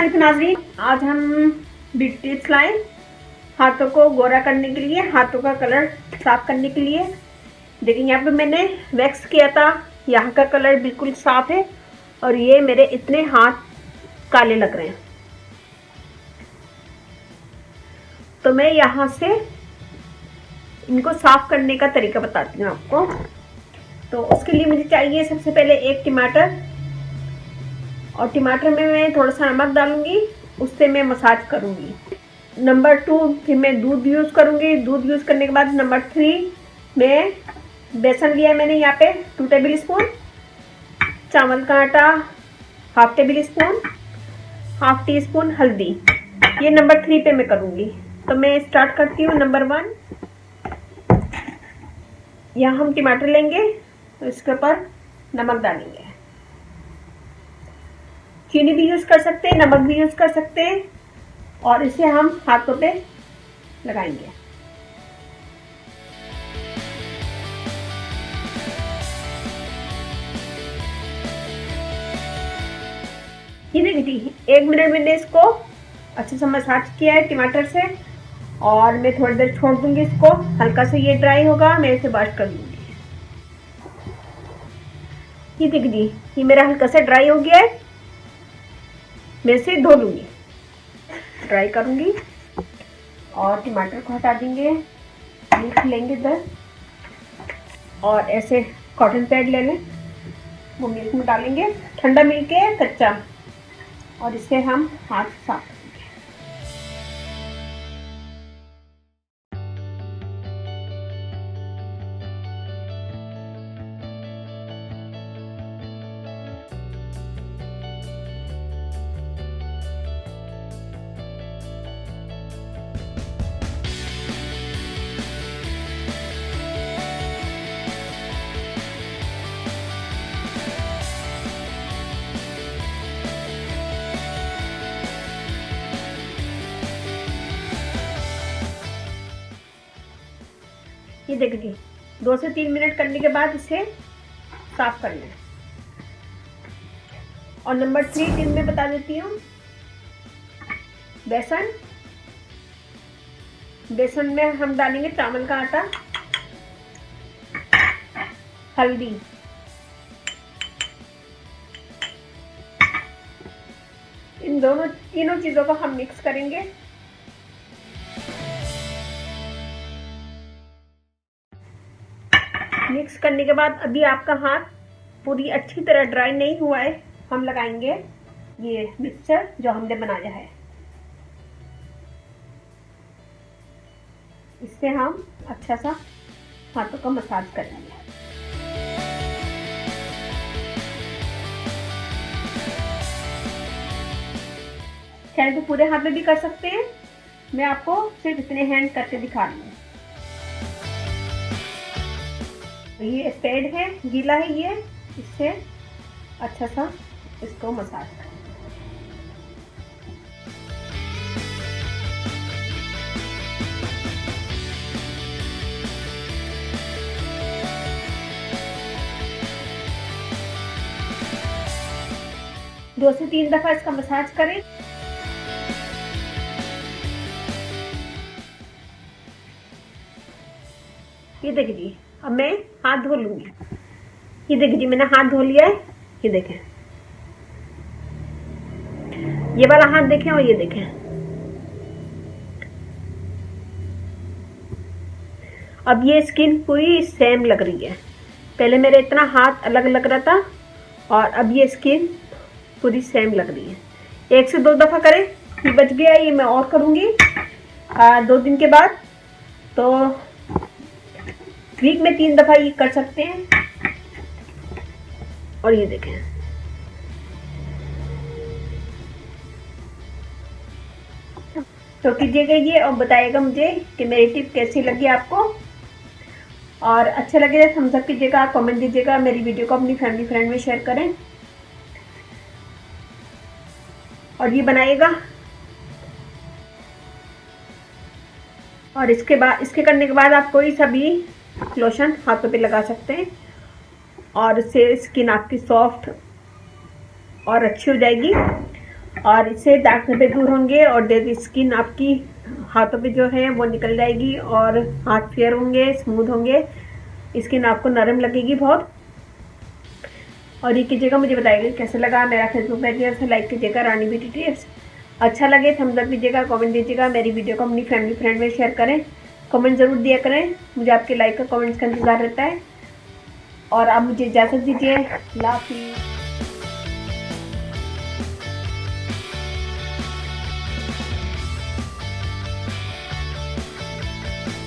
अस्सलाम नाज़रीन, आज हम ब्यूटी टिप्स लाए हाथों को गोरा करने के लिए, हाथों का कलर साफ करने के लिए। देखिए यहाँ पे मैंने वैक्स किया था, यहाँ का कलर बिल्कुल साफ है और ये मेरे इतने हाथ काले लग रहे हैं। तो मैं यहाँ से इनको साफ करने का तरीका बताती हूँ आपको। तो उसके लिए मुझे चाहिए सबसे पहले एक टमाटर, और टमाटर में मैं थोड़ा सा नमक डालूंगी, उससे मैं मसाज करूंगी। नंबर 2 फिर मैं दूध यूज़ करूंगी। दूध यूज़ करने के बाद नंबर 3 मैं बेसन लिया मैंने यहाँ पे 2 टेबल स्पून, चावल का आटा 1/2 टेबल स्पून, 1/2 टी स्पून हल्दी। ये नंबर 3 पे मैं करूंगी। तो मैं स्टार्ट करती हूँ। नंबर 1, यहाँ हम टमाटर लेंगे तो इसके ऊपर नमक डालेंगे। चीनी भी यूज़ कर सकते हैं, नमक भी यूज़ कर सकते हैं, और इसे हम हाथों पे लगाएंगे। ये देखिए 1 मिनट मैंने इसको अच्छे से मसाज किया है टमाटर से, और मैं थोड़ी देर छोड़ दूंगी इसको। हल्का से ये ड्राई होगा, मैं इसे वॉश कर लूंगी। ये देखिए ये मेरा हल्का से ड्राई हो गया है, मैं इसे धो लूंगी, ड्राई करूंगी। और टमाटर को हटा देंगे, मिल्क लेंगे इधर, और ऐसे कॉटन पैड ले लें, वो मिल्क में डालेंगे। ठंडा मिल्क है, कच्चा, और इसे हम हाथ साफ करेंगे। ये देखिए 2 से 3 मिनट करने के बाद इसे साफ कर लें। और नंबर 3 टिप में बता देती हूँ, बेसन में हम डालेंगे चावल का आटा, हल्दी, इन तीनों चीजों को हम मिक्स करेंगे। मिक्स करने के बाद अभी आपका हाथ पूरी अच्छी तरह ड्राई नहीं हुआ है, हम लगाएंगे ये मिक्सचर जो हमने बनाया है। इससे हम अच्छा सा हाथों का मसाज करेंगे। चाहे तो पूरे हाथ में भी कर सकते हैं, मैं आपको सिर्फ इतने हैंड करके दिखा रही हूँ। ये पैड है, गीला है ये, इससे अच्छा सा इसको मसाज करें। दो से 3 दफा इसका मसाज करें। ये देखिए अब मैं हाथ धो लूंगी। ये देखिए मैंने हाथ धो लिया है। ये देखें, ये वाला हाथ देखें और ये देखें। अब ये स्किन पूरी सेम लग रही है। पहले मेरा इतना हाथ अलग लग रहा था, और अब ये स्किन पूरी सेम लग रही है। 1 से 2 दफा करें, ये बच गया, ये मैं और करूंगी 2 दिन के बाद। तो वीक में 3 दफा ये कर सकते हैं। और ये देखें, तो कीजिएगा ये और बताइएगा मुझे कि मेरी टिप कैसी लगी आपको। और अच्छा लगे तो थम्स अप कीजिएगा, कमेंट दीजिएगा, मेरी वीडियो को अपनी फैमिली फ्रेंड में शेयर करें और ये बनाइएगा। और इसके करने के बाद आप कोई सा भी लोशन हाथों पे लगा सकते हैं, और इससे स्किन आपकी सॉफ्ट और अच्छी हो जाएगी। और इससे दाग धब्बे दूर होंगे और डेड स्किन आपकी हाथों पे जो है वो निकल जाएगी और हाथ फेयर होंगे, स्मूथ होंगे, स्किन आपको नरम लगेगी बहुत। और ये कीजिएगा, मुझे बताइएगा कैसा लगा। मेरा फेसबुक पेज है, उसे लाइक कीजिएगा, रानी ब्यूटी टिप्स। अच्छा लगे थम्स अप दीजिएगा, कमेंट दीजिएगा, मेरी वीडियो को अपनी फैमिली फ्रेंड में शेयर करें, कमेंट ज़रूर दिया करें, मुझे आपके लाइक का कमेंट्स का इंतज़ार रहता है। और आप मुझे इजाज़त दीजिए। अल्लाह हाफ़िज़।